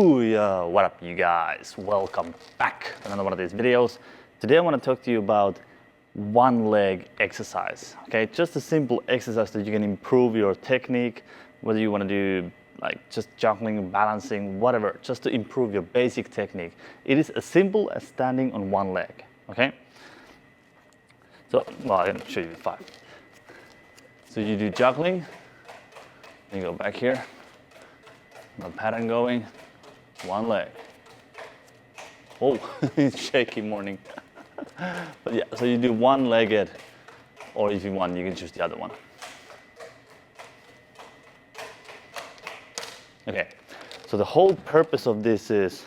Booyah! What up, you guys? Welcome back to another one of these videos. Today I want to talk to you about one leg exercise. Okay, just a simple exercise that you can improve your technique, whether you want to do like just juggling, balancing, whatever, just to improve your basic technique. It is as simple as standing on one leg. Okay. So, well, I'm gonna show you 5. So you do juggling. You go back here. The pattern going. One leg. Oh, it's shaky morning. But yeah, so you do one-legged, or if you want, you can choose the other one. Okay, so the whole purpose of this is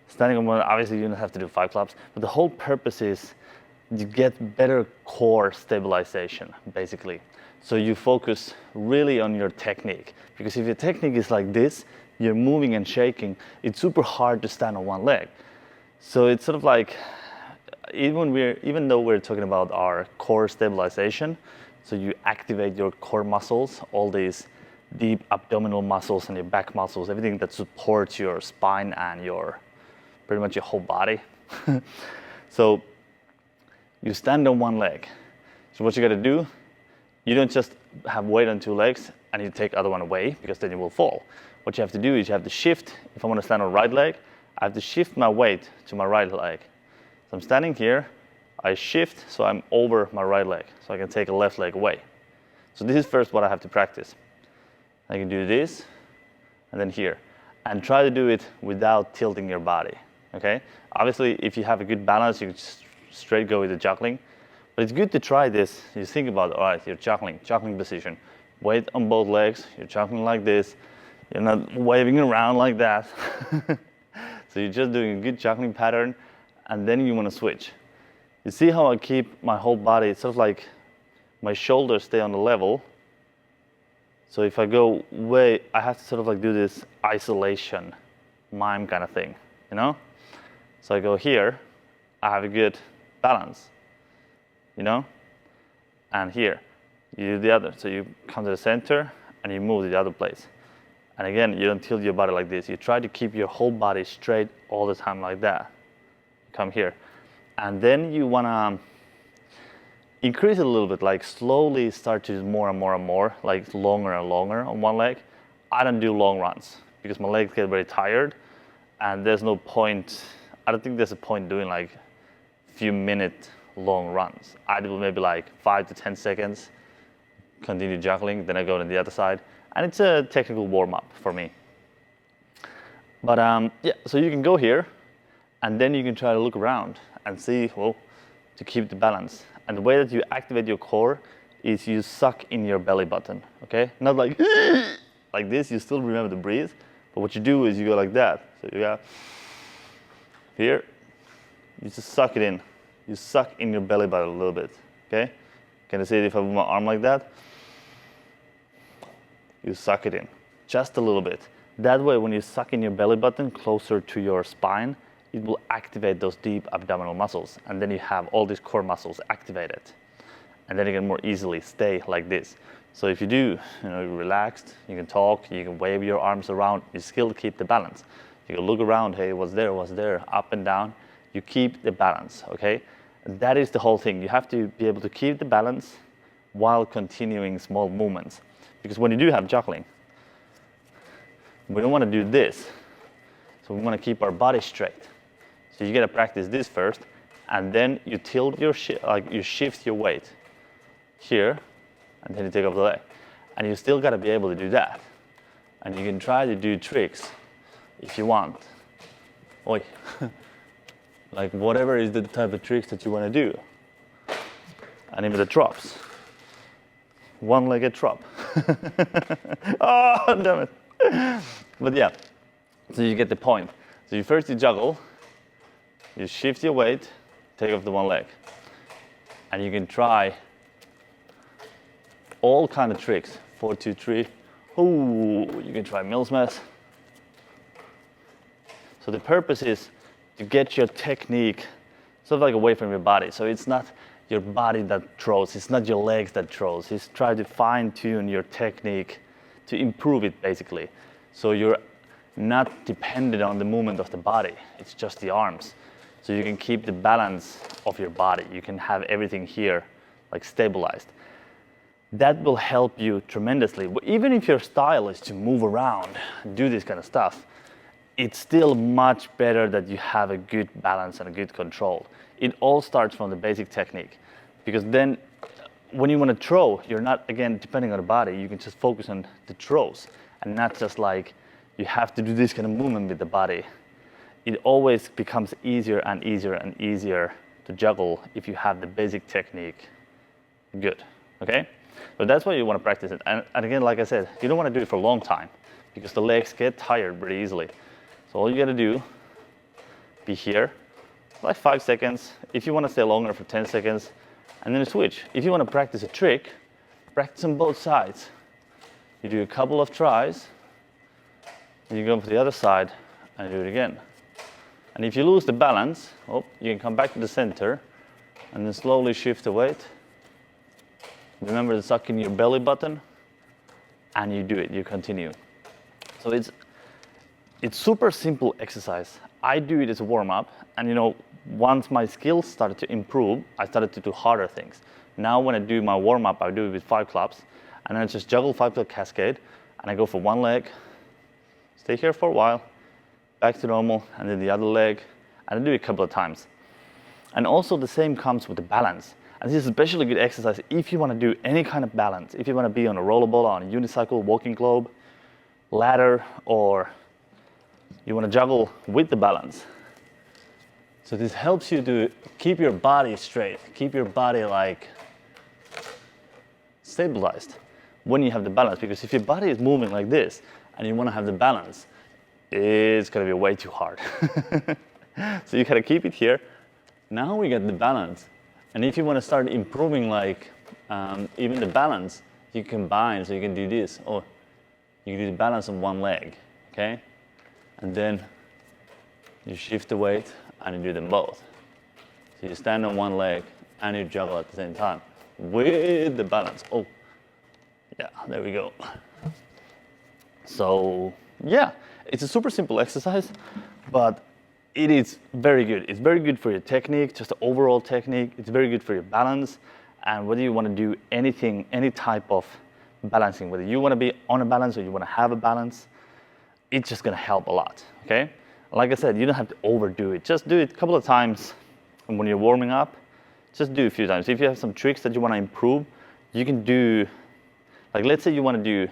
standing on one. Obviously, you don't have to do 5 claps, but the whole purpose is you get better core stabilization, basically. So you focus really on your technique, because if your technique is like this, you're moving and shaking, it's super hard to stand on one leg. So it's sort of like, even though we're talking about our core stabilization, so you activate your core muscles, all these deep abdominal muscles and your back muscles, everything that supports your spine and your pretty much your whole body. So you stand on one leg. So what you got to do, you don't just have weight on 2 legs and you take the other one away, because then you will fall. What you have to do is you have to shift. If I want to stand on right leg, I have to shift my weight to my right leg. So I'm standing here, I shift, so I'm over my right leg, so I can take a left leg away. So this is first what I have to practice. I can do this, and then here. And try to do it without tilting your body, okay? Obviously, if you have a good balance, you can just straight go with the juggling. But it's good to try this. You think about, all right, you're juggling position. Weight on both legs, you're juggling like this. You're not waving around like that. So you're just doing a good juggling pattern, and then you want to switch. You see how I keep my whole body, it's sort of like my shoulders stay on the level. So if I go way, I have to sort of like do this isolation, mime kind of thing, you know? So I go here, I have a good balance, you know? And here, you do the other. So you come to the center and you move to the other place. And again, you don't tilt your body like this. You try to keep your whole body straight all the time like that. Come here. And then you want to increase it a little bit, like slowly start to do more and more and more, like longer and longer on one leg. I don't do long runs because my legs get very tired, and there's no point. I don't think there's a point doing like a few minute long runs. I do maybe like 5 to 10 seconds, continue juggling, then I go to the other side. And it's a technical warm-up for me. But yeah, so you can go here, and then you can try to look around and see, well, to keep the balance. And the way that you activate your core is you suck in your belly button, okay? Not like, like this, you still remember to breathe, but what you do is you go like that. So you go here, you just suck it in. You suck in your belly button a little bit, okay? Can you see it if I move my arm like that? You suck it in, just a little bit. That way, when you suck in your belly button closer to your spine, it will activate those deep abdominal muscles, and then you have all these core muscles activated. And then you can more easily stay like this. So if you do, you're relaxed, you can talk, you can wave your arms around, you still keep the balance. You can look around, hey, what's there, up and down. You keep the balance, okay? And that is the whole thing. You have to be able to keep the balance while continuing small movements. Because when you do have juggling, we don't want to do this. So we want to keep our body straight. So you got to practice this first, and then you tilt your you shift your weight here, and then you take off the leg. And you still got to be able to do that. And you can try to do tricks if you want. Oi. Like whatever is the type of tricks that you want to do. And even the drops. One-legged drop. Oh, damn it. But yeah, so you get the point. So you first juggle, you shift your weight, take off the one leg. And you can try all kind of tricks. 4, 2, 3. Ooh, you can try Mills mess. So the purpose is to get your technique sort of like away from your body. So it's not your body that throws, it's not your legs that throws. It's try to fine tune your technique to improve it basically. So you're not dependent on the movement of the body. It's just the arms. So you can keep the balance of your body. You can have everything here like stabilized. That will help you tremendously. Even if your style is to move around, do this kind of stuff, it's still much better that you have a good balance and a good control. It all starts from the basic technique, because then when you want to throw, you're not, again, depending on the body, you can just focus on the throws and not just like you have to do this kind of movement with the body. It always becomes easier and easier and easier to juggle if you have the basic technique good, okay? So that's why you want to practice it. And again, like I said, you don't want to do it for a long time because the legs get tired pretty easily. So all you got to do, be here, like 5 seconds. If you want to stay longer, for 10 seconds, and then switch. If you want to practice a trick, practice on both sides. You do a couple of tries, and you go for the other side and do it again. And if you lose the balance, you can come back to the center and then slowly shift the weight. Remember to suck in your belly button, and you do it, you continue. So it's super simple exercise. I do it as a warm-up, and once my skills started to improve, I started to do harder things. Now when I do my warm-up, I do it with 5 clubs, and I just juggle 5-club cascade, and I go for one leg, stay here for a while, back to normal, and then the other leg, and I do it a couple of times. And also the same comes with the balance. And this is especially good exercise if you want to do any kind of balance. If you want to be on a rollerboard, on a unicycle, walking globe, ladder, or you want to juggle with the balance. So this helps you to keep your body straight, keep your body like stabilized when you have the balance. Because if your body is moving like this and you want to have the balance, it's going to be way too hard. So you got to keep it here. Now we get the balance. And if you want to start improving like even the balance, you combine, so you can do this, or you can do the balance on one leg, okay? And then you shift the weight and you do them both. So you stand on one leg and you juggle at the same time with the balance. Oh, yeah, there we go. So yeah, it's a super simple exercise, but it is very good. It's very good for your technique, just the overall technique. It's very good for your balance. And whether you want to do anything, any type of balancing, whether you want to be on a balance or you want to have a balance, it's just going to help a lot, okay? Like I said, you don't have to overdo it. Just do it a couple of times. And when you're warming up, just do it a few times. If you have some tricks that you want to improve, you can do, like let's say you want to do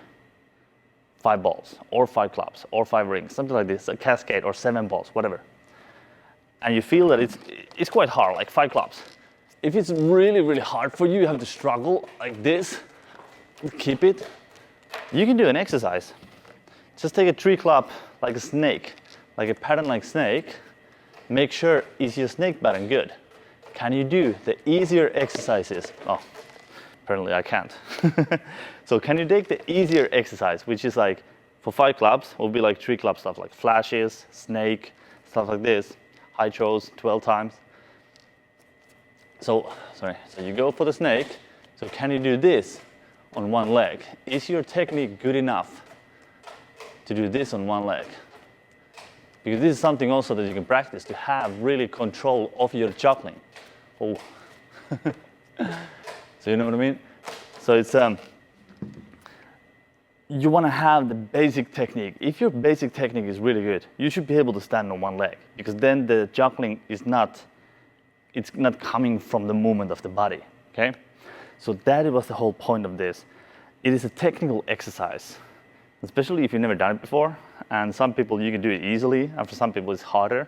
5 balls or 5 clubs or 5 rings, something like this, a cascade or 7 balls, whatever. And you feel that it's quite hard, like 5 clubs. If it's really, really hard for you, you have to struggle like this, keep it. You can do an exercise. Just take a 3 club like a snake, like a pattern like snake. Make sure is your snake pattern good. Can you do the easier exercises? Oh, apparently I can't. So can you take the easier exercise, which is like for 5 clubs, will be like 3 club stuff like flashes, snake, stuff like this. High throws 12 times. So you go for the snake. So can you do this on one leg? Is your technique good enough to do this on one leg? Because this is something also that you can practice to have really control of your juggling. Oh. So you know what I mean? So it's you want to have the basic technique. If your basic technique is really good, you should be able to stand on one leg, because then the juggling is not coming from the movement of the body, okay? So that was the whole point of this. It is a technical exercise, especially if you've never done it before. And some people, you can do it easily, and for some people it's harder.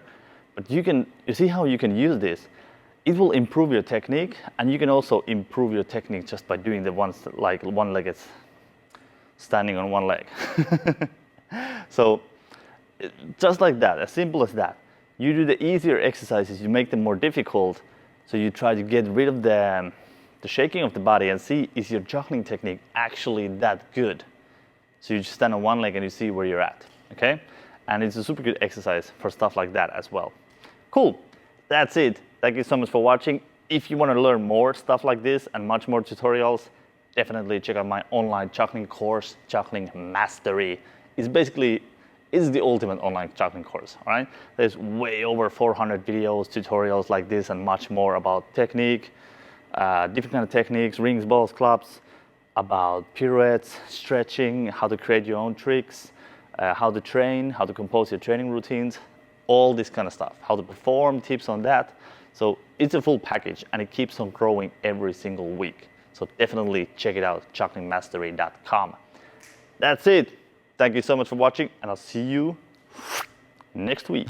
But you see how you can use this. It will improve your technique, and you can also improve your technique just by doing the ones like one-legged standing on one leg. So just like that, as simple as that. You do the easier exercises, you make them more difficult, so you try to get rid of the shaking of the body and see, is your juggling technique actually that good? So you just stand on one leg and you see where you're at, okay? And it's a super good exercise for stuff like that as well. Cool, that's it. Thank you so much for watching. If you want to learn more stuff like this and much more tutorials, definitely check out my online juggling course, Juggling Mastery. It's basically It's the ultimate online juggling course, all right? There's way over 400 videos, tutorials like this, and much more about technique, different kind of techniques, rings, balls, clubs, about pirouettes, stretching, how to create your own tricks, how to train, how to compose your training routines, all this kind of stuff, how to perform, tips on that. So it's a full package, and it keeps on growing every single week. So definitely check it out, jugglingmastery.com. That's it. Thank you so much for watching, and I'll see you next week.